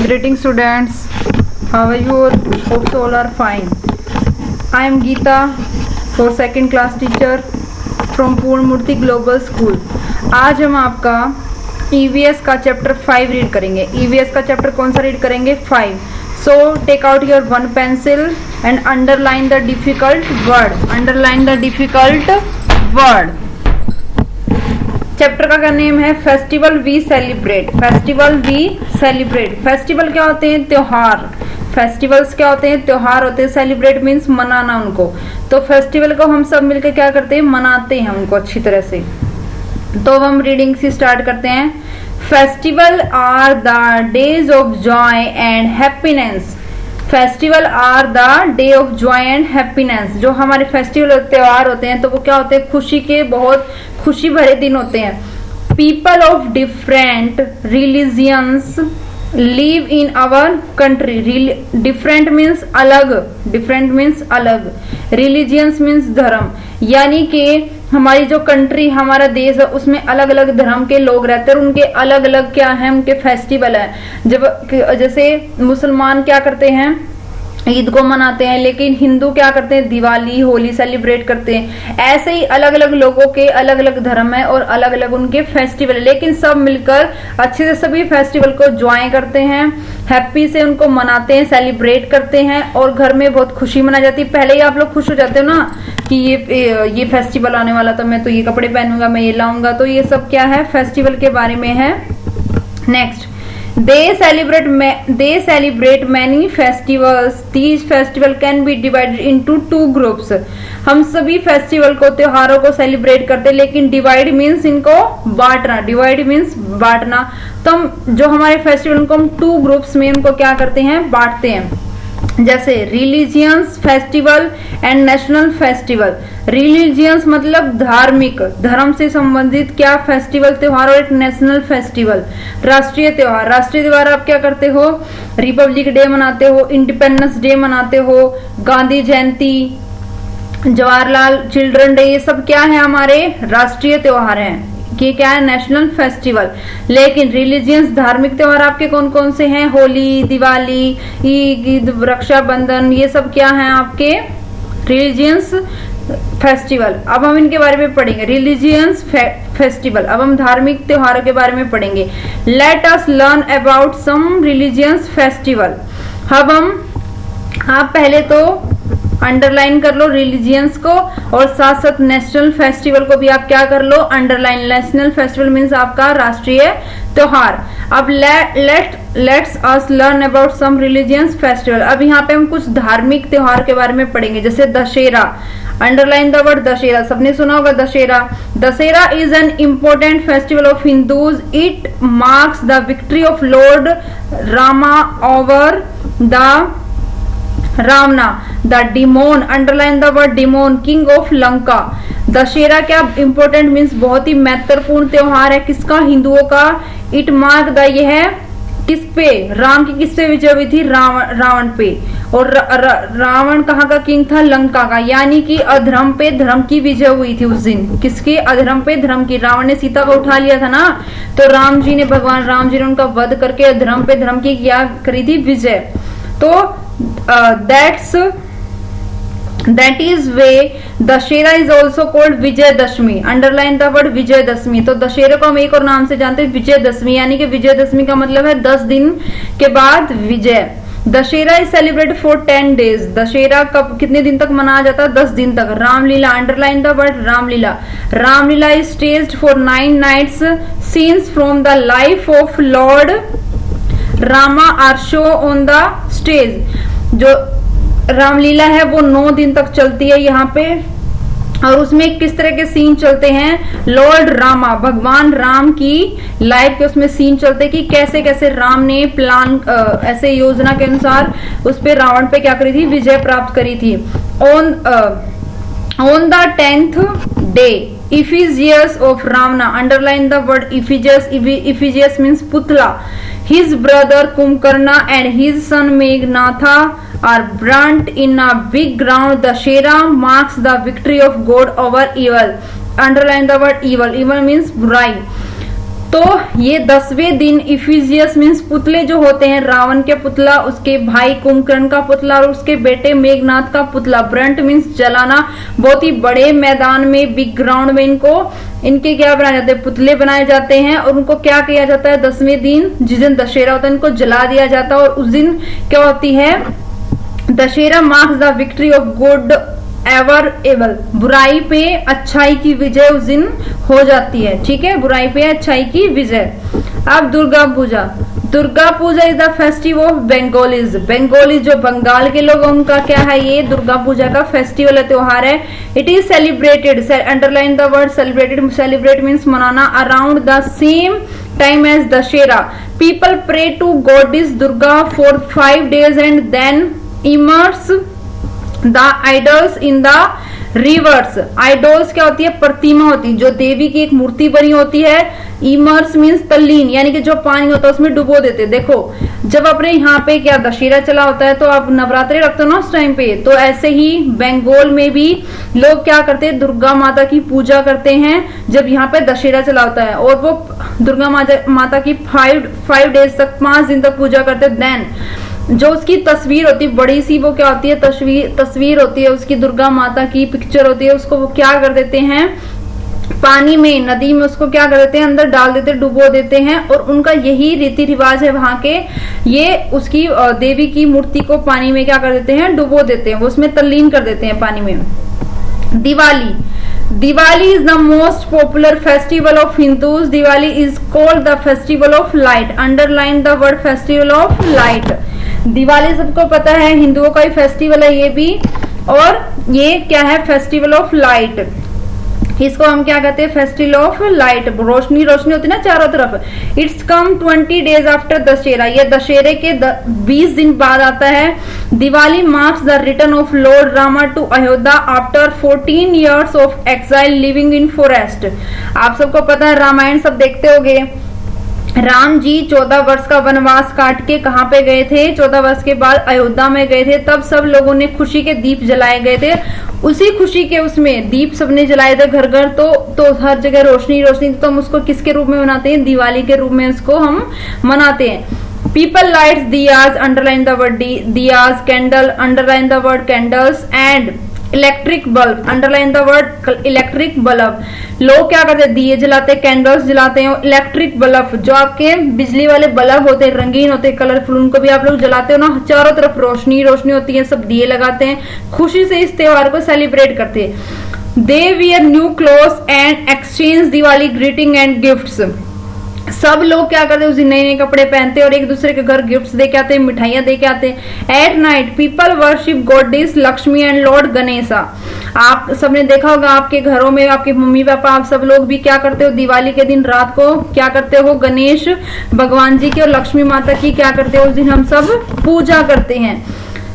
Greetings students, how are you all? Hope all are fine. I am Geeta, for second class teacher from Purnamurti global school. आज हम आपका EVS का chapter 5 read करेंगे। EVS का chapter कौन सा read करेंगे? 5। So take out your one pencil and underline the difficult word. Underline the difficult word. Chapter का नेम है festival we celebrate. Festival we celebrate. Festival क्या होते हैं? त्योहार। फेस्टिवल्स क्या होते हैं? त्योहार होते हैं। सेलिब्रेट मीन्स मनाना उनको। तो फेस्टिवल को हम सब मिलकर क्या करते हैं? मनाते हैं उनको अच्छी तरह से। तो अब हम रीडिंग से स्टार्ट करते हैं। Festival are the days of joy and happiness. Festival are the day of joy and happiness. जो हमारे फेस्टिवल त्योहार होते हैं तो वो क्या होते हैं? खुशी के, बहुत खुशी भरे दिन होते हैं। People of different religions live in our country. Different means अलग, डिफरेंट मीन्स अलग, रिलीजियंस मीन्स धर्म। यानी कि हमारी जो कंट्री, हमारा देश है, उसमें अलग अलग धर्म के लोग रहते हैं और उनके अलग अलग क्या है? उनके फेस्टिवल है। जब जैसे मुसलमान क्या करते हैं? ईद को मनाते हैं, लेकिन हिंदू क्या करते हैं? दिवाली, होली सेलिब्रेट करते हैं। ऐसे ही अलग अलग लोगों के अलग अलग धर्म है और अलग अलग उनके फेस्टिवल है, लेकिन सब मिलकर अच्छे से सभी फेस्टिवल को ज्वाइन करते हैं, हैप्पी से उनको मनाते हैं, सेलिब्रेट करते हैं और घर में बहुत खुशी मनाई जाती है। पहले ही आप लोग खुश हो जाते हो ना कि ये फेस्टिवल आने वाला, तो मैं तो ये कपड़े पहनूंगा, मैं ये लाऊंगा। तो ये सब क्या है? फेस्टिवल के बारे में है। Next, They celebrate many festivals. These festival can be divided into two groups. हम सभी फेस्टिवल को, त्योहारों को सेलिब्रेट करते हैं, लेकिन डिवाइड मीन्स इनको बांटना। डिवाइड मीन्स बांटना। तो हम जो हमारे फेस्टिवल को हम टू ग्रुप्स में उनको क्या करते हैं? बांटते हैं। जैसे religions festival and national festival. Religions मतलब धार्मिक, धर्म से संबंधित क्या फेस्टिवल, त्योहार, और एक नेशनल फेस्टिवल राष्ट्रीय त्योहार। राष्ट्रीय त्योहार आप क्या करते हो? रिपब्लिक डे मनाते हो, इंडिपेंडेंस डे मनाते हो, गांधी जयंती, जवाहरलाल चिल्ड्रन डे, ये सब क्या है? हमारे राष्ट्रीय त्योहार हैं। कि क्या है? National festival. लेकिन रिलीजियंस धार्मिक त्योहार आपके कौन कौन से हैं? होली, दिवाली, ईद, रक्षाबंधन, ये सब क्या हैं आपके? Religions festival. अब हम इनके बारे में पढ़ेंगे। Religions festival. अब हम धार्मिक त्योहारों के बारे में पढ़ेंगे। Let us learn about some religions festival. अब आप पहले तो अंडरलाइन कर लो रिलीजियंस को, और साथ साथ नेशनल फेस्टिवल को भी आप क्या कर लो? अंडरलाइन। नेशनल फेस्टिवल मीन्स आपका राष्ट्रीय त्योहार। अब let's us learn about some religions festival. अब यहाँ पे हम कुछ धार्मिक त्योहार के बारे में पढ़ेंगे। जैसे Dussehra. Underline the word Dussehra. सबने सुना होगा Dussehra. Dussehra is an important festival of Hindus. It marks the victory of lord Rama over the Ravana the demon. Underline the word demon, king of Lanka. Dussehra क्या इंपॉर्टेंट मीन्स बहुत ही महत्वपूर्ण त्योहार है। किसका? हिंदुओं का। इट मार्क द, ये है किस पे? राम की किस पे विजय हुई थी? रावण पे। और रावण कहाँ का किंग था? लंका का। यानी कि अधर्म पे धर्म की विजय हुई थी उस दिन। किसकी? अधर्म पे धर्म की। रावण ने सीता को उठा लिया था ना, तो राम जी ने, भगवान राम जी ने उनका वध करके अधर्म पे धर्म की क्या करी थी? विजय। तो that is way Dussehra is also called Vijayadashami. Underline the word Vijayadashami. तो दशहरे को हम एक और नाम से जानते हैं, विजयदशमी। यानी कि विजयदशमी का मतलब है 10 दिन के बाद विजय। Dussehra is celebrated for 10 days। Dussehra कब, कितने दिन तक मनाया जाता है? 10 दिन तक। Ramlila. Underline the word Ramlila. Ramlila is staged for 9 nights। Scenes from the life of lord Rama are show on the stage. जो रामलीला है वो 9 दिन तक चलती है यहाँ पे, और उसमें किस तरह के सीन चलते हैं? लॉर्ड रामा, भगवान राम की लाइफ के उसमें सीन चलते हैं कि कैसे कैसे राम ने प्लान, ऐसे योजना के अनुसार उस पे रावण पे क्या करी थी? विजय प्राप्त करी थी। On the 10th day Ephesius of Ravana. Underline the word Ephesius. Ephesius means Putla. His brother Kumkarna and his son Meghnadha are burnt in a big ground. Dashera marks the victory of God over evil. Underline the word evil. Evil means बुराई। तो ये 10वें दिन इफिजियस means पुतले जो होते हैं, रावण के पुतला, उसके भाई कुंभकर्ण का पुतला और उसके बेटे मेघनाथ का पुतला, ब्रंट मीन्स जलाना, बहुत ही बड़े मैदान में, बिग ग्राउंड में इनके क्या बनाए जाते हैं, पुतले बनाए जाते हैं। और उनको क्या किया जाता है, 10वें दिन जिस दिन दशहरा होता है इनको जला दिया जाता है। और उस दिन क्या होती है, Dussehra marks the victory of good ever able, बुराई पे अच्छाई की विजय उस दिन हो जाती है। ठीक है, बुराई पे अच्छाई की विजय। अब Durga Puja, Durga Puja is the festival of Bengalis, Bengali जो बंगाल के लोग उनका क्या है, ये दुर्गा पूजा का फेस्टिवल है, त्योहार है। It is celebrated, underline the word celebrated, celebrate means मनाना, around the same time as Dashera. People pray to goddess Durga for 5 days and then immerse the idols in the rivers. Idols क्या होती है, प्रतिमा होती है, जो देवी की एक मूर्ति बनी होती है। इमर्स मीन्स तल्लीन, यानी कि जो पानी होता है उसमें डुबो देते। देखो जब अपने यहाँ पे क्या दशहरा चला होता है तो आप नवरात्रि रखते हो ना उस टाइम पे, तो ऐसे ही बंगाल में भी लोग क्या करते हैं, दुर्गा माता की पूजा करते हैं जब यहाँ पे दशहरा चला होता है। और वो दुर्गा माता की 5 डेज तक, 5 दिन तक पूजा करते हैं। देन जो उसकी तस्वीर होती है बड़ी सी, वो क्या होती है, तस्वीर होती है उसकी, दुर्गा माता की पिक्चर होती है, उसको वो क्या कर देते हैं, पानी में, नदी में उसको क्या कर देते हैं, अंदर डाल देते, डुबो देते हैं। और उनका यही रीति रिवाज है वहां के, ये उसकी देवी की मूर्ति को पानी में क्या कर देते हैं, डुबो देते हैं, वो उसमें तल्लीन कर देते हैं पानी में। Diwali, Diwali is the most popular festival of Hindus. Diwali is called the festival of light. Underline the word festival of light. Diwali सबको पता है, हिंदुओं का ही फेस्टिवल है ये भी। और ये क्या है, फेस्टिवल ऑफ लाइट। इसको हम क्या कहते हैं, फेस्टिवल ऑफ लाइट, रोशनी रोशनी होती है ना चारों तरफ। It's come 20 days after Dussehra, ये दशहरे के 20 दिन बाद आता है। Diwali marks the return of lord Rama to Ayodhya after 14 years of exile living in forest. आप सबको पता है, रामायण सब देखते होंगे, राम जी 14 वर्ष का वनवास काट के कहाँ पे गए थे, 14 वर्ष के बाद अयोध्या में गए थे। तब सब लोगों ने खुशी के दीप जलाए गए थे, उसी खुशी के उसमें दीप सबने जलाए थे घर घर। तो हर जगह रोशनी रोशनी, तो हम उसको किसके रूप में मनाते हैं, दिवाली के रूप में उसको हम मनाते हैं। People lights diyas, underline the word diyas, candle, underline the word candles, and electric bulb, underline the word electric bulb. लोग क्या करते हैं, दिए जलाते हैं, कैंडल्स जलाते हैं। इलेक्ट्रिक बल्ब जो आपके बिजली वाले बल्ब होते हैं, रंगीन होते हैं, कलरफुल, उनको भी आप लोग जलाते हो ना, चारों तरफ रोशनी रोशनी होती है, सब दिए लगाते हैं, खुशी से इस त्योहार को सेलिब्रेट करते हैं। They wear new clothes and exchange Diwali greeting and gifts. सब लोग क्या करते हैं, उस दिन नए नए कपड़े पहनते हैं और एक दूसरे के घर गिफ्ट्स दे के आते हैं, मिठाइयां दे के आते हैं। At night people worship goddess Lakshmi and Lord Ganesha. आप सबने देखा होगा आपके घरों में, आपके मम्मी पापा, आप सब लोग भी क्या करते हो, दिवाली के दिन रात को क्या करते हो, गणेश भगवान जी की और लक्ष्मी माता की क्या करते हो, उस दिन हम सब पूजा करते हैं।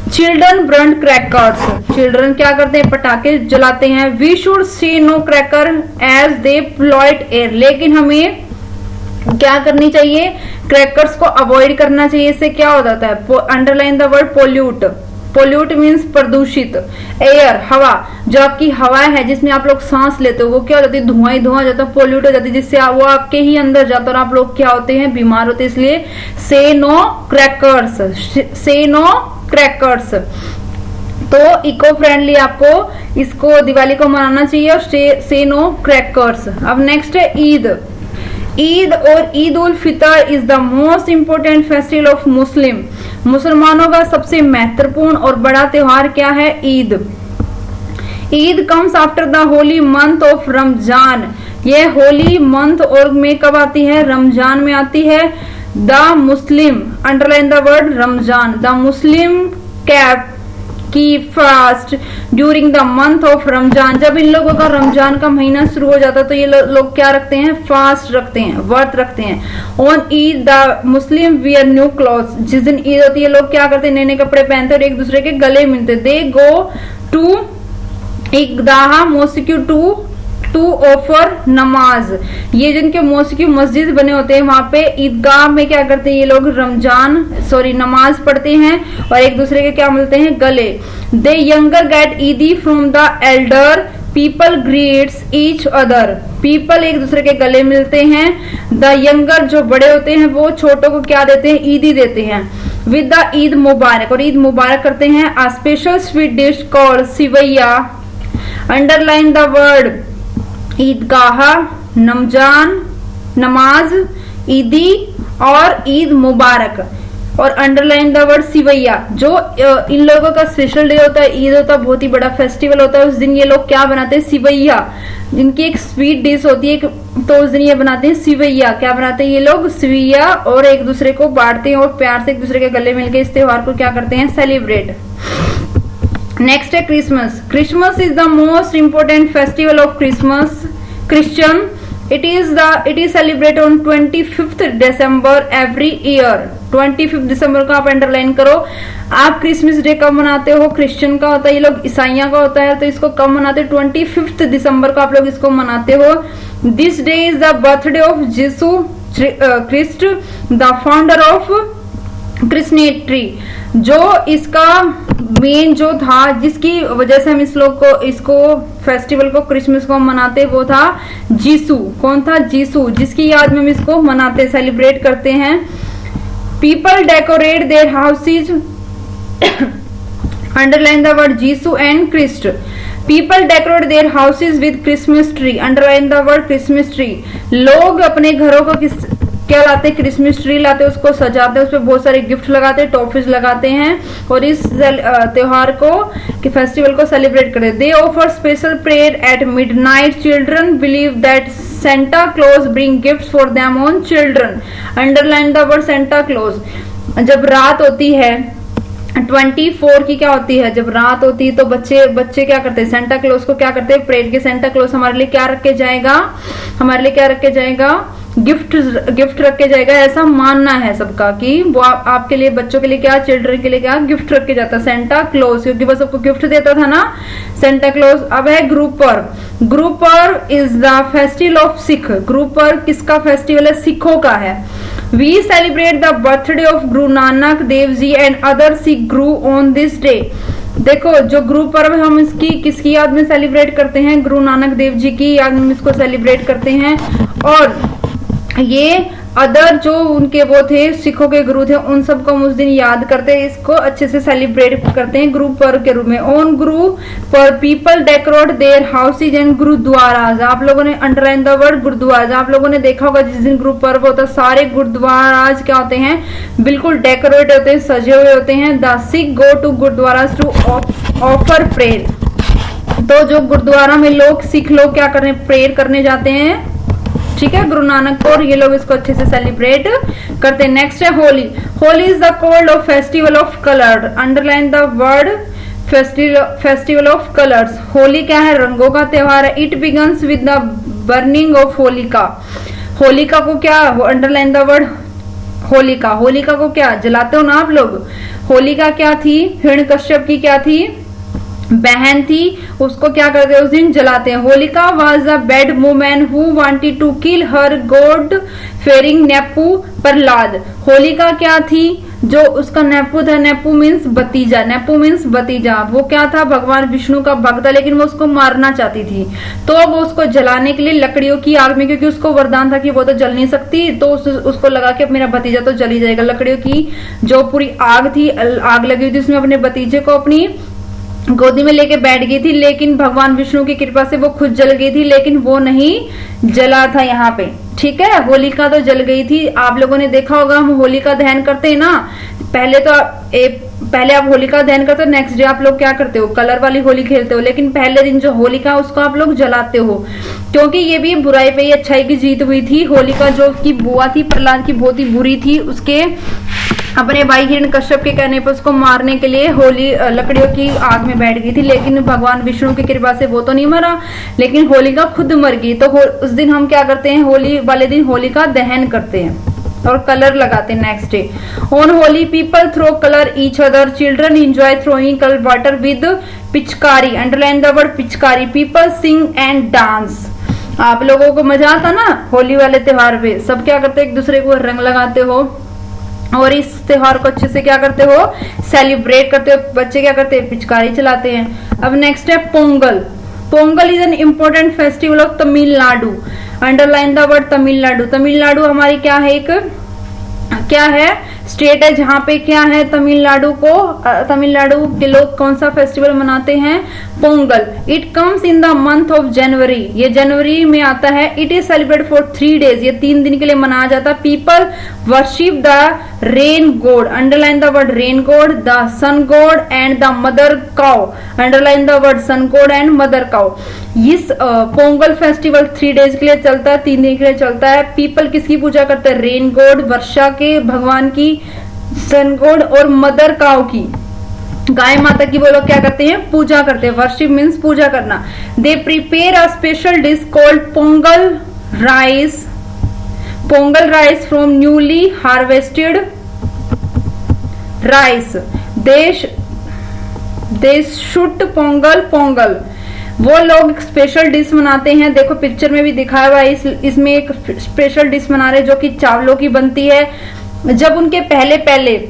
चिल्ड्रन बर्न क्रैकर्स, चिल्ड्रन क्या करते हैं, पटाखे जलाते हैं। We should see no cracker as they pollute air, लेकिन हमें क्या करनी चाहिए, क्रैकर्स को अवॉइड करना चाहिए। इससे क्या हो जाता है, underline the word pollute, pollute means प्रदूषित। एयर, हवा, जो आपकी हवा है जिसमें आप लोग सांस लेते हो, वो क्या हो जाती है, धुआं ही धुआं जाता है, पोल्यूट हो जाती है, जिससे वो आपके ही अंदर जाता है और आप लोग क्या होते हैं, बीमार होते हैं। इसलिए से नो क्रैकर्स, से नो क्रैकर्स। तो इको फ्रेंडली आपको इसको दिवाली को मनाना चाहिए और से नो क्रैकर्स। अब नेक्स्ट है ईद। ईद और Eid ul Fitr is the most important festival of Muslim. मुसलमानों का सबसे महत्वपूर्ण और बड़ा त्योहार क्या है, Eid. Eid comes after the holy month of Ramzan. ये होली मंथ और में कब आती है, रमजान में आती है। The Muslim, underline the word Ramzan, the Muslim keep की fast during the month of Ramzan. जब इन लोगों का रमजान का महीना शुरू हो जाता है तो ये लोग क्या रखते हैं, फास्ट रखते हैं, व्रत रखते हैं। On Eid the Muslim wear new clothes. जिस दिन ईद होती है लोग क्या करते हैं, नए नए कपड़े पहनते हैं और एक दूसरे के गले मिलते। They go to Eidgah mosque to offer namaz. ये जिनके मॉस्क्यू मस्जिद बने होते हैं वहां पे ईदगाह में क्या करते हैं, ये लोग नमाज पढ़ते हैं और एक दूसरे के क्या मिलते हैं, गले। दे यंगर गेट ईदी from the Elder people greets each other, people एक दूसरे के गले मिलते हैं। द यंगर जो बड़े होते हैं वो छोटों को क्या देते हैं, ईदी देते हैं। विद द ईद मुबारक, और ईद मुबारक करते हैं। A special sweet dish called sevaiyan, underline the word Eidgah, नमजान, नमाज, ईदी और ईद मुबारक, और अंडरलाइन द वर्ड सिवैया। जो इन लोगों का स्पेशल डे होता है, ईद होता है, बहुत ही बड़ा फेस्टिवल होता है। उस दिन ये लोग क्या बनाते हैं, सिवैया, जिनकी एक स्वीट डिश होती है, तो उस दिन ये बनाते हैं सिवैया। क्या बनाते हैं ये लोग, सिवैया, और एक दूसरे को बांटते हैं और प्यार से एक दूसरे के गले मिलकर इस त्योहार को क्या करते हैं, सेलिब्रेट। नेक्स्ट है Christmas. Christmas is the most important festival of Christian. It is celebrated on 25th December every year. 25 दिसंबर को आप अंडरलाइन करो। आप क्रिसमस डे कब मनाते हो, क्रिश्चियन का होता है, ये लोग ईसाइयों का होता है, तो इसको कब मनाते हैं, 25 दिसंबर को आप लोग इसको मनाते हो। This day is the birthday of Jesus Christ, the founder of Christianity. जो इसका मेन जो था, जिसकी वजह से हम इसको फेस्टिवल को, क्रिसमस को मनाते, वो था जीसू। कौन था, जीसू, जिसकी याद में हम इसको मनाते, सेलिब्रेट करते हैं। People decorate their houses, underline the word Jesus and Christ. People decorate their houses with Christmas tree, underline the word Christmas tree. लोग अपने घरों को क्या लाते हैं, क्रिसमस ट्री लाते हैं, उसको सजाते हैं, उस पर बहुत सारे गिफ्ट लगाते हैं, टॉफीज लगाते हैं, और इस त्योहार को, कि फेस्टिवल को सेलिब्रेट करते हैं। They offer special prayer at midnight. Children believe that Santa Claus bring gifts for them on children, underline the word Santa Claus. जब रात होती है 24 की, क्या होती है, जब रात होती है तो बच्चे क्या करते हैं, सेंटा क्लॉज को क्या करते हैं, प्रेयर के सेंटा क्लॉज हमारे लिए क्या रख के जाएगा, हमारे लिए क्या रख के जाएगा, गिफ्ट रख के जाएगा। ऐसा मानना है सबका कि वो आपके लिए, बच्चों के लिए क्या, चिल्ड्रन के लिए क्या गिफ्ट रख के जाता, सेंटा क्लॉज, क्योंकि वो सबको गिफ्ट देता था ना, सेंटा क्लॉज। अब है Gurpurab. Gurpurab is the festival of Sikh. Gurpurab किसका फेस्टिवल है, सिखों का है। We celebrate the birthday of Guru Nanak Dev ji and other Sikh Guru on this day. देखो, जो गुरु पर्व हम इसकी किसकी याद में सेलिब्रेट करते हैं, गुरु नानक देव जी की याद में इसको सेलिब्रेट करते हैं। और ये अदर जो उनके वो थे, सिखों के गुरु थे, उन सबको हम उस दिन याद करते हैं, इसको अच्छे से सेलिब्रेट करते हैं गुरु पर्व के रूप में। ऑन गुरु पर people decorate their houses and gurdwaras. आप लोगों ने अंडरलाइन द वर्ड गुरुद्वारा। आप लोगों ने देखा होगा जिस दिन गुरु पर्व होता है, सारे गुरुद्वाराज क्या होते हैं, बिल्कुल डेकोरेट होते हैं, सजे हुए होते हैं। The Sikh go to gurdwaras to offer prayer. तो जो गुरुद्वारा में लोग, सिख लोग क्या करने, प्रेयर करने जाते हैं, ठीक है, गुरु नानक को, और ये लोग इसको अच्छे से सेलिब्रेट करते हैं। नेक्स्ट है Holi. Holi is the cold of festival of colour, underline the word festival of colours. Holi क्या है, रंगों का त्योहार है। It begins with the burning of Holika. Holika को क्या, वो underline the word Holika. Holika को क्या जलाते हो ना आप लोग। होलिका क्या थी, हिरण्यकश्यप की क्या थी, बहन थी, उसको क्या करते हैं, उस दिन जलाते हैं। Holika was a bad woman who wanted to kill her god fearing nephew Prahlad. Holika क्या थी, जो उसका नेपू था, नेपू मीन्स भतीजा, नेपू मीन्स भतीजा, वो क्या था, भगवान विष्णु का भक्त था, लेकिन वो उसको मारना चाहती थी। तो वो उसको जलाने के लिए लकड़ियों की आग में, क्योंकि उसको वरदान था कि वो तो जल नहीं सकती, तो उसको लगा कि अब मेरा भतीजा तो जल ही जाएगा। लकड़ियों की जो पूरी आग थी, आग लगी हुई थी, उसमें अपने भतीजे को अपनी गोदी में लेके बैठ गई थी, लेकिन भगवान विष्णु की कृपा से वो खुद जल गई थी, लेकिन वो नहीं जला था यहाँ पे, ठीक है। होलिका तो जल गई थी। आप लोगों ने देखा होगा, हम होलिका दहन करते हैं ना, पहले आप होलिका दहन करते हो, नेक्स्ट डे आप लोग क्या करते हो, कलर वाली होली खेलते हो, लेकिन पहले दिन जो होलिका उसको आप लोग जलाते हो, क्योंकि ये भी बुराई पे ही अच्छाई की जीत हुई थी। होलिका जो उसकी बुआ थी प्रहलाद की, बहुत ही बुरी थी, उसके अपने भाई हिरण्यकश्यप के कहने पर उसको मारने के लिए होली लकड़ियों की आग में बैठ गई थी, लेकिन भगवान विष्णु की कृपा से वो तो नहीं मरा, लेकिन होलिका खुद मर गई। तो उस दिन हम क्या करते हैं, होली वाले दिन होलिका दहन करते हैं और कलर लगाते हैं next day. On Holi people throw colour each other, children enjoy throwing colour water with pichkari, underline the word pichkari. People sing and dance. आप लोगों को मजा आता ना होली वाले त्योहार पे, सब क्या करते हैं, एक दूसरे को रंग लगाते हो और इस त्योहार को अच्छे से क्या करते हो, सेलिब्रेट करते हो। बच्चे क्या करते हैं, पिचकारी चलाते हैं। अब नेक्स्ट है Pongal. Pongal is an important festival of Tamil Nadu. Underline the word Tamil Nadu. Tamil Nadu हमारी क्या है, एक क्या है, स्टेट है जहां पे क्या है, तमिलनाडु के लोग कौन सा फेस्टिवल मनाते हैं, Pongal. It comes in the month of January, ये जनवरी में आता है। It is celebrate for 3 days, ये 3 दिन के लिए मनाया जाता है। People worship the rain god, underline the word rain god, the sun god and the mother cow, underline the word sun god and mother cow. इस पोंगल फेस्टिवल 3 days के लिए चलता है, 3 दिन के लिए चलता है। पीपल किसकी पूजा करते हैं, रेन गॉड वर्षा के भगवान की, सन गॉड और मदर काउ की, गाय माता की वो लोग क्या करते हैं, पूजा करते हैं। वर्शिप मीन्स पूजा करना। They prepare a special dish called Pongal rice, Pongal rice from newly harvested rice. They shoot Pongal, वो लोग एक स्पेशल डिश बनाते हैं। देखो पिक्चर में भी दिखाया हुआ है, इसमें एक स्पेशल डिश बना रहे जो कि चावलों की बनती है। जब उनके पहले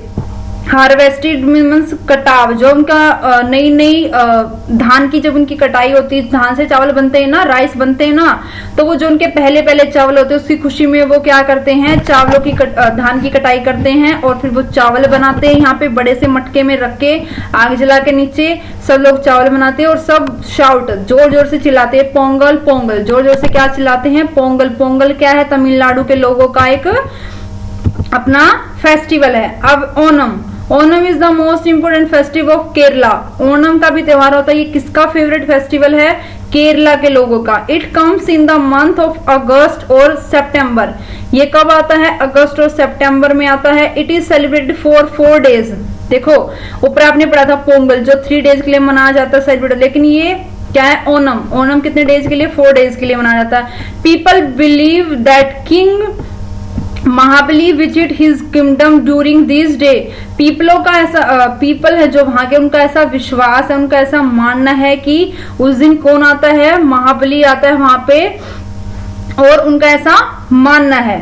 हार्वेस्टेड मीन्स कटाव, जो उनका नई धान की जब उनकी कटाई होती है, धान से चावल बनते हैं ना, राइस बनते हैं ना, तो वो जो उनके पहले चावल होते हैं उसकी खुशी में वो क्या करते हैं, चावलों की धान की कटाई करते हैं और फिर वो चावल बनाते हैं। यहाँ पे बड़े से मटके में रख के आग जला के नीचे सब लोग चावल बनाते हैं और सब शाउट जोर जोर से चिल्लाते हैं, पोंगल पोंगल, जोर जोर से क्या चिल्लाते हैं, पोंगल। पोंगल क्या है, तमिलनाडु के लोगों का एक अपना फेस्टिवल है। अब Onam is the most important festival of Kerala. Onam का भी त्योहार होता है, ये किसका फेवरेट फेस्टिवल है, केरला के लोगों का। It comes in the month of अगस्त और सितंबर। ये कब आता है, अगस्त और सितंबर में आता है। It is celebrated for 4 days। देखो ऊपर आपने पढ़ा था पोंगल जो 3 days के लिए मनाया जाता है सेलिब्रेट, लेकिन ये क्या है, ओनम कितने डेज के लिए, 4 days के लिए मनाया जाता है। People believe that king Mahabali visit his kingdom during this day. पीपलों का ऐसा पीपल है जो वहां के, उनका ऐसा विश्वास है, उनका ऐसा मानना है कि उस दिन कौन आता है, महाबली आता है वहां पे, और उनका ऐसा मानना है।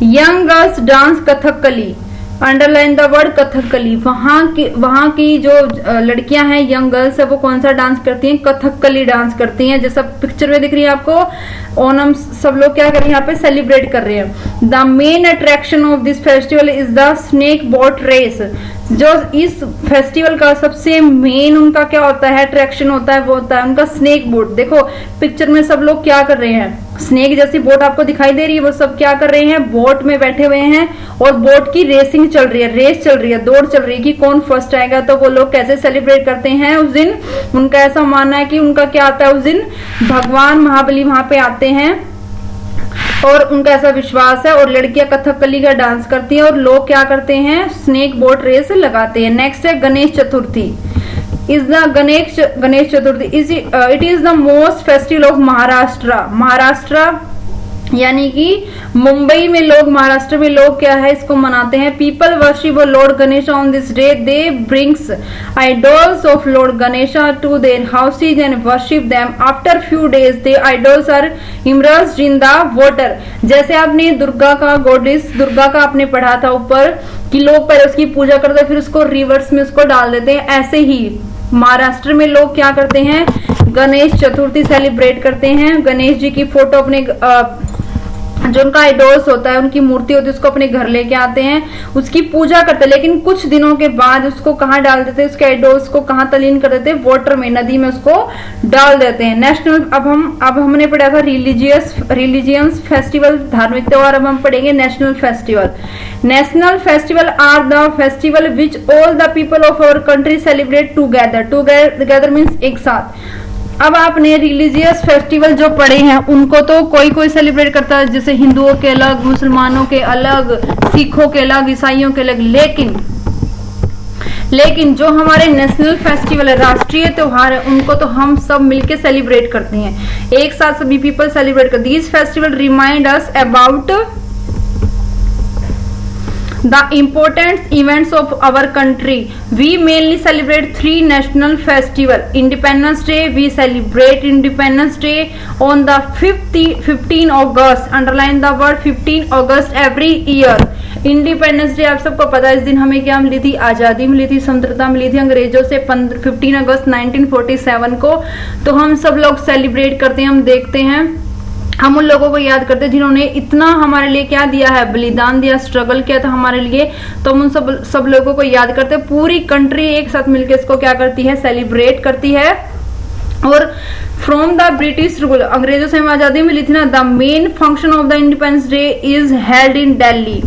Young girls dance Kathakali, underline the word Kathakali. वहां की जो लड़कियां हैं, यंग गर्ल्स है, वो कौन सा डांस करती हैं, कथकली डांस करती हैं। जैसा पिक्चर में दिख रही है आपको, ओनम सब लोग क्या कर रहे हैं, यहाँ पे सेलिब्रेट कर रहे हैं। The main attraction of this festival is the snake boat race. जो इस फेस्टिवल का सबसे मेन उनका क्या होता है, अट्रैक्शन होता है, वो होता है उनका स्नेक बोट। देखो पिक्चर में सब लोग क्या कर रहे हैं, स्नेक जैसी बोट आपको दिखाई दे रही है, वो सब क्या कर रहे हैं, बोट में बैठे हुए हैं और बोट की रेसिंग चल रही है, रेस चल रही है, दौड़ चल रही है कि कौन फर्स्ट आएगा। तो वो लोग कैसे सेलिब्रेट करते हैं उस दिन, उनका ऐसा मानना है कि उनका क्या आता है उस दिन, भगवान महाबली वहां पे आते हैं और उनका ऐसा विश्वास है। और लड़कियां कथकली का डांस करती हैं और लोग क्या करते हैं, स्नेक बोट रेस लगाते हैं। नेक्स्ट है Ganesh Chaturthi. Is the Ganesh Chaturthi it is the most festival of Maharashtra यानी कि मुंबई में लोग, महाराष्ट्र में लोग क्या है, इसको मनाते हैं। People worship lord Ganesh on this day. They brings idols of lord Ganesh to their houses and worship them. After few days they idols are immersed in the water. जैसे आपने दुर्गा का, गॉडेस दुर्गा का आपने पढ़ा था ऊपर कि लोग पहले उसकी पूजा करते हैं फिर उसको रिवर्स में उसको डाल देते हैं, ऐसे ही महाराष्ट्र में लोग क्या करते हैं, गणेश चतुर्थी सेलिब्रेट करते हैं। गणेश जी की फोटो अपने जो उनका आइडोल्स होता है, उनकी मूर्ति होती है, उसको अपने घर लेके आते हैं, उसकी पूजा करते हैं। लेकिन कुछ दिनों के बाद उसको कहाँ डाल देते हैं, उसके आइडोल्स को कहाँ तलीन कर देते हैं, वाटर में, नदी में उसको डाल देते हैं। नेशनल अब हमने पढ़ा था रिलीजियस फेस्टिवल, धार्मिक त्योहार। अब हम पढ़ेंगे national festival. National festival are the festival which all the people of our country celebrate together means एक साथ। अब आपने रिलीजियस फेस्टिवल जो पढ़े हैं उनको तो कोई सेलिब्रेट करता है, जैसे हिंदुओं के अलग, मुसलमानों के अलग, सिखों के अलग, ईसाइयों के अलग। लेकिन जो हमारे नेशनल फेस्टिवल है, राष्ट्रीय त्योहार है, उनको तो हम सब मिलके सेलिब्रेट करते हैं, एक साथ सभी पीपल सेलिब्रेट करते हैं। This festival remind us about the important events of our country. We mainly celebrate 3 national festivals. Independence Day, we celebrate Independence Day on the 15 August. Underline the word 15 August every year. Independence day आप सबको पता है, इस दिन हमें क्या मिली थी, आजादी मिली थी, स्वतंत्रता मिली थी अंग्रेजों से 15 अगस्त 1947 को। तो हम सब लोग सेलिब्रेट करते हैं, हम देखते हैं, हम उन लोगों को याद करते हैं जिन्होंने इतना हमारे लिए क्या दिया है, बलिदान दिया, स्ट्रगल किया था हमारे लिए। तो हम उन सब लोगों को याद करते हैं। पूरी कंट्री एक साथ मिलकर इसको क्या करती है, सेलिब्रेट करती है। और फ्रॉम द ब्रिटिश रूल, अंग्रेजों से हमें आजादी मिली थी ना, the main function of the independence day is held in Delhi.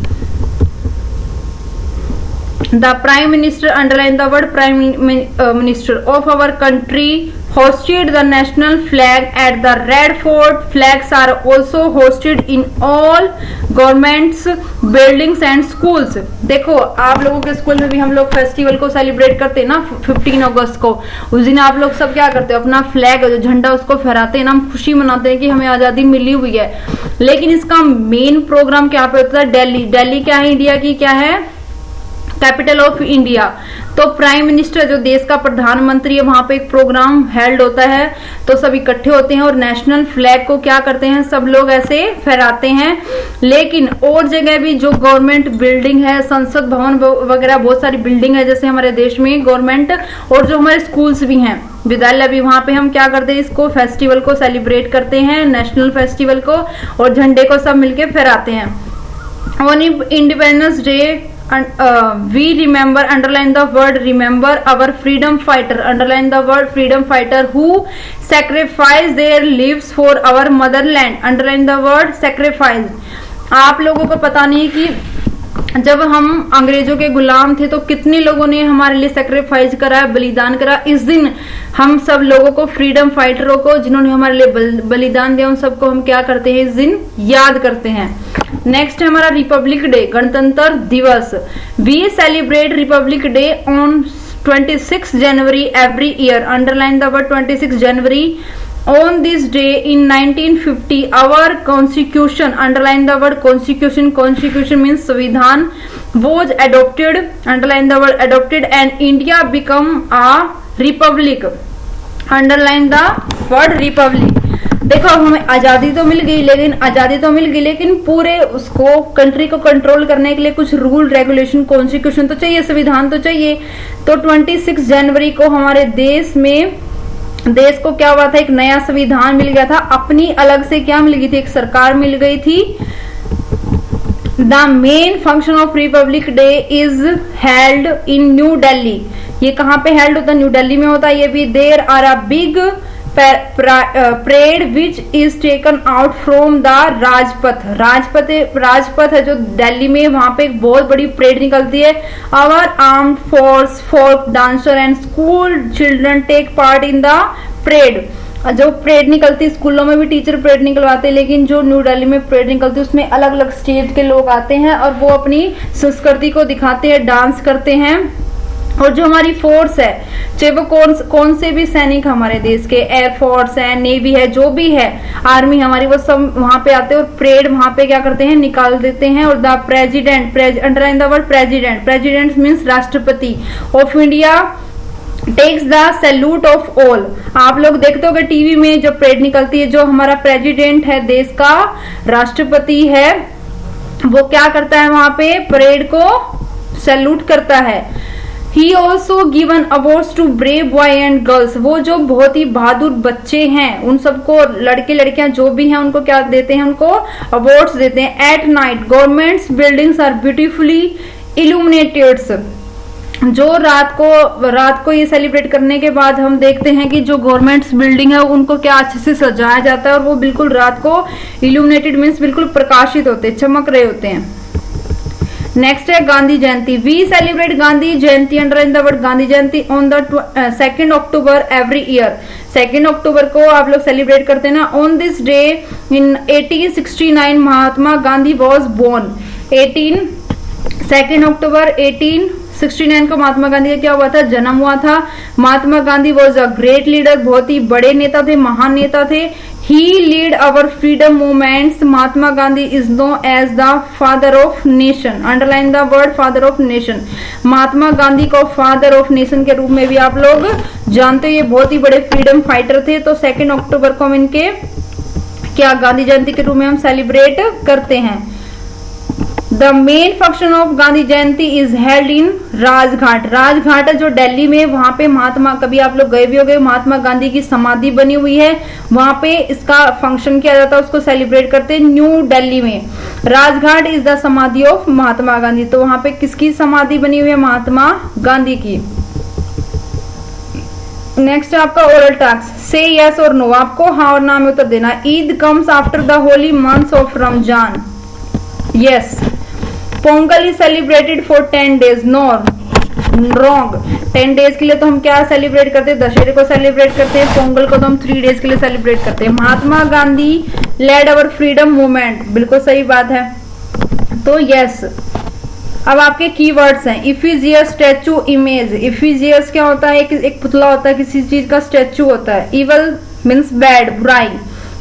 The Prime Minister, underline the word Prime Minister of our country, hosted the national flag at the Red Fort. Flags are also hosted in all governments, buildings and schools. देखो आप लोगों के school में भी हम लोग festival को celebrate करते हैं ना 15 अगस्त को। उस दिन आप लोग सब क्या करते हो, अपना फ्लैग जो झंडा उसको फहराते हैं ना, हम खुशी मनाते हैं कि हमें आजादी मिली हुई है। लेकिन इसका मेन प्रोग्राम क्या पे होता है, दिल्ली। दिल्ली क्या है, इंडिया की क्या है, कैपिटल ऑफ इंडिया। तो प्राइम मिनिस्टर जो देश का प्रधानमंत्री है, वहां पे एक प्रोग्राम हेल्ड होता है, तो सब इकट्ठे होते हैं और नेशनल फ्लैग को क्या करते हैं, सब लोग ऐसे फहराते हैं। लेकिन और जगह भी जो गवर्नमेंट बिल्डिंग है, संसद भवन वगैरह बहुत सारी बिल्डिंग है जैसे हमारे देश में गवर्नमेंट, और जो हमारे स्कूल्स भी हैं, विद्यालय भी, वहां पे हम क्या करते हैं, इसको फेस्टिवल को सेलिब्रेट करते हैं, नेशनल फेस्टिवल को, और झंडे को सब मिलके फहराते हैं। On independence day we remember, underline the word remember, our freedom fighter, underline the word freedom fighter who sacrificed their lives for our motherland, underline the word sacrifice। आप लोगों को पता नहीं कि जब हम अंग्रेजों के गुलाम थे तो कितने लोगों ने हमारे लिए सेक्रीफाइस करा, बलिदान करा। इस दिन हम सब लोगों को, फ्रीडम फाइटरों को जिन्होंने हमारे लिए बलिदान दिया, उन सबको हम क्या करते हैं, इस दिन याद करते हैं। नेक्स्ट है हमारा रिपब्लिक डे, गणतंत्र दिवस। We celebrate republic day on 26 January every year, underline the word 26 January. On this day in 1950, our constitution, underline the word constitution, constitution means संविधान, was adopted, underline the word adopted, and India become a republic, underline the word republic। देखो अब हमें आजादी तो मिल गई, लेकिन पूरे उसको कंट्री को कंट्रोल करने के लिए कुछ रूल रेगुलेशन, कॉन्स्टिट्यूशन तो चाहिए, संविधान तो चाहिए। तो 26 जनवरी को हमारे देश को क्या हुआ था, एक नया संविधान मिल गया था, अपनी अलग से क्या मिल गई थी, एक सरकार मिल गई थी। The main function of Republic day is held in new Delhi. ये कहाँ पे हेल्ड होता है, न्यू दिल्ली में होता है ये भी। There are a big parade which is taken out from the Rajpath है जो दिल्ली में, वहां पे एक बहुत बड़ी परेड निकलती है। Our armed force, folk dancer and school children take part in the parade. जो परेड निकलती, स्कूलों में भी टीचर परेड निकलवाते हैं, लेकिन जो न्यू दिल्ली में परेड निकलती है उसमें अलग अलग स्टेट के लोग आते हैं और वो अपनी संस्कृति को दिखाते हैं, डांस करते हैं। और जो हमारी फोर्स है, चाहे वो कौन से भी सैनिक हमारे देश के, एयरफोर्स है, नेवी है, जो भी है, आर्मी हमारी, वो सब वहां पे आते हैं और परेड वहां पे क्या करते हैं, निकाल देते हैं। और the president, underline the word president means राष्ट्रपति of India takes the salute of all. आप लोग देखते हो कि टीवी में जब परेड निकलती है, जो हमारा प्रेसिडेंट है देश का, राष्ट्रपति है, वो क्या करता है, वहां पे परेड को सैल्यूट करता है। He also given awards to brave boy and girls। वो जो बहुत ही बहादुर बच्चे हैं, उन सबको, लड़के लड़कियां जो भी हैं, उनको क्या देते हैं, उनको अवार्ड्स देते हैं। At night, government's buildings are beautifully illuminated। जो रात को ये सेलिब्रेट करने के बाद हम देखते हैं कि जो गवर्नमेंट्स बिल्डिंग है उनको क्या अच्छे से सजाया जाता है और वो बिल्कुल रात को इल्यूमिनेटेड मीन्स बिल्कुल प्रकाशित होते, चमक रहे होते हैं। नेक्स्ट है Gandhi Jayanti. We celebrate Gandhi Jayanti, underline the word Gandhi Jayanti, on the 2 October every year. 2 अक्टूबर को आप लोग सेलिब्रेट करते हैं ना। On this day in 1869 Mahatma Gandhi was born. 2 अक्टूबर 1869 को महात्मा गांधी का क्या हुआ था, जन्म हुआ था। Mahatma Gandhi was a great leader, बहुत ही बड़े नेता थे, महान नेता थे। He lead our freedom movements। Mahatma Gandhi is known as the father of nation। Underline the word father of nation। Mahatma Gandhi को father of nation के रूप में भी आप लोग जानते हो, ये बहुत ही बड़े फ्रीडम फाइटर थे। तो 2 अक्टूबर को हम इनके क्या गांधी जयंती के रूप में हम सेलिब्रेट करते हैं। The main function of Gandhi Jayanti is held in Rajghat. Rajghat है जो दिल्ली में, वहां पे महात्मा, कभी आप लोग गए भी होंगे, महात्मा गांधी की समाधि बनी हुई है, वहां पे इसका फंक्शन किया जाता है, उसको सेलिब्रेट करते हैं न्यू दिल्ली में। राजघाट इज द समाधि ऑफ महात्मा गांधी। तो वहां पे किसकी समाधि बनी हुई है? महात्मा गांधी की। नेक्स्ट आपका ओरल टास्क, से यस और नो, आपको हाँ और ना में उत्तर देना। Eid comes after the holy months of Ramzan, yes. Pongal is celebrated for 10 days, no, wrong. 10 days के लिए तो हम क्या सेलिब्रेट करते हैं? दशहरे को सेलिब्रेट करते हैं। पोंगल को तो हम 3 days के लिए सेलिब्रेट करते हैं। Mahatma Gandhi led our freedom movement, बिल्कुल सही बात है, तो यस। अब आपके कीवर्ड्स हैं, इफिजियस, स्टैचू, इमेज। इफिजियस क्या होता है? एक पुतला होता है, किसी चीज का स्टैचू होता है। इवल मीन्स बैड, बुराई।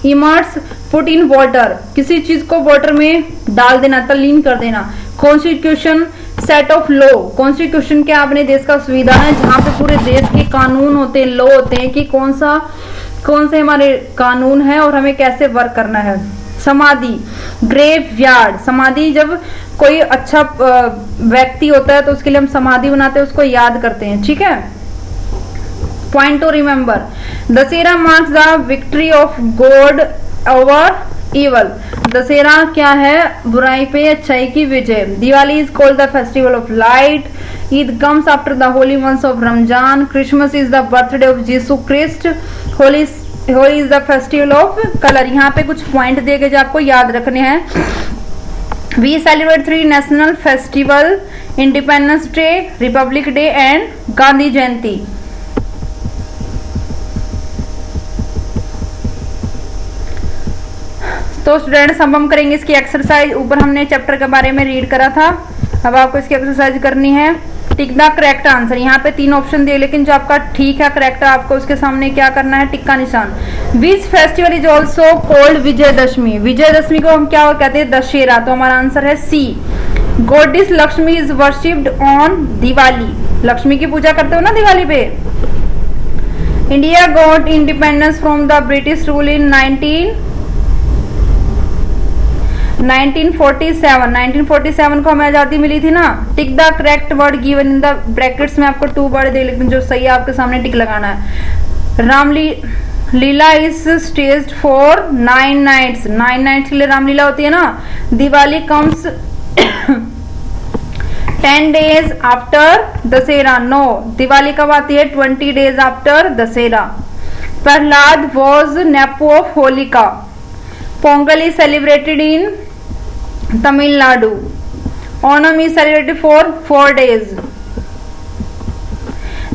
इमर्स, पुट इन वाटर, किसी चीज को वाटर में डाल देना, तल्लीन कर देना। Constitution, set of law. Constitution क्या? अपने देश का संविधान है, जहां पे पूरे देश के कानून होते हैं, लॉ होते हैं कि कौन से हमारे कानून है और हमें कैसे वर्क करना है। समाधि, ग्रेव यार्ड, समाधि जब कोई अच्छा व्यक्ति होता है तो उसके लिए हम समाधि बनाते हैं, उसको याद करते हैं, ठीक है। Point to remember, Dussehra marks the victory of god over evil. Dussehra क्या है? बुराई पे अच्छाई की विजय। Diwali is called the festival of light. Eid comes after the holy months of Ramzan. Christmas is the birthday of Jesus Christ. Holi is the festival of colour. यहाँ पे कुछ पॉइंट दिए गए जो आपको याद रखने हैं। We celebrate 3 national festival, independence day, republic day and Gandhi Jayanti. तो स्टूडेंट्स अब हम करेंगे इसकी एक्सरसाइज। ऊपर हमने चैप्टर के बारे में रीड करा था, अब आपको इसकी एक्सरसाइज करनी है। टिक द करेक्ट आंसर। यहाँ पे 3 ऑप्शन दिए, लेकिन जो आपका ठीक है, करेक्ट है, आपको उसके सामने क्या करना है? टिक का निशान। Which festival is also called Vijayadashami. Vijayadashami को हम क्या कहते हैं? दशहरा। तो हमारा आंसर है C. Goddess Lakshmi is worshipped on Diwali. Lakshmi की पूजा करते हो ना दिवाली पे। India got independence from the British rule in 1947 को हमें आजादी मिली थी ना। Tick the correct word given in the brackets में आपको 2 वर्ड दे, लेकिन जो सही है आपके सामने टिक लगाना है। Ramlila is staged for 9 nights। 9 nights के लिए रामलीला होती है ना। Diwali comes 10 days after Dussehra. No, Diwali कब आती है? 20 days after Dussehra. Prahlad was nephew of Holika. Pongal is celebrated in Tamil Nadu. Onam is celebrated for 4 days।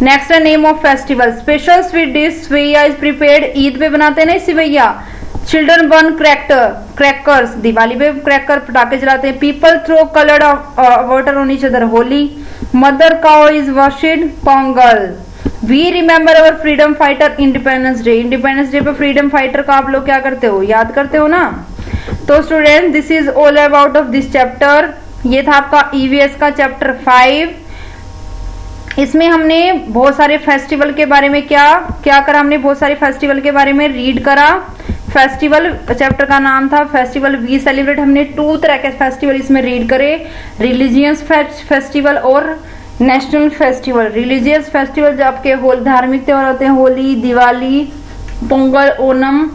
Next name of festival, special sweet dish sevaiya is prepared. Eid पे बनाते हैं ना सेवैया। चिल्ड्रन बर्न क्रैकर्स, दिवाली पे क्रैकर पटाखे जलाते हैं। People throw coloured water on each other, Holi. Mother cow is worshipped, Pongal. We remember our freedom fighter, independence day. Independence day पे फ्रीडम फाइटर का आप लोग क्या करते हो? याद करते हो ना। तो student this is all about of this chapter. ये था आपका ईवीएस का चैप्टर 5। इसमें हमने बहुत सारे फेस्टिवल के बारे में क्या करा? हमने बहुत सारे फेस्टिवल के बारे में रीड करा। फेस्टिवल चैप्टर का नाम था फेस्टिवल वी सेलिब्रेट। हमने 2 तरह के फेस्टिवल इसमें रीड करे, रिलीजियस फेस्टिवल और नेशनल फेस्टिवल। रिलीजियस फेस्टिवल जो आपके धार्मिक त्योहार होते हैं, होली, दिवाली, पोंगल, ओणम,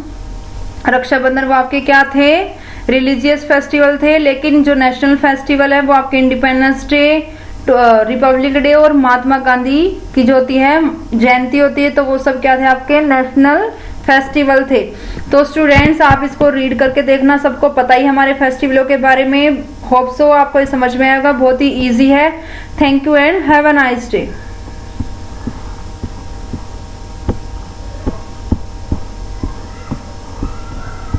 रक्षाबंधन, वो आपके क्या थे? रिलीजियस फेस्टिवल थे। लेकिन जो नेशनल फेस्टिवल है वो आपके इंडिपेंडेंस डे, रिपब्लिक डे और महात्मा गांधी की जो होती है जयंती होती है, तो वो सब क्या थे? आपके नेशनल फेस्टिवल थे। तो स्टूडेंट्स आप इसको रीड करके देखना, सबको पता ही हमारे फेस्टिवलों के बारे में। होप सो आपको समझ में आएगा, बहुत ही इजी है। Thank you and have a nice day.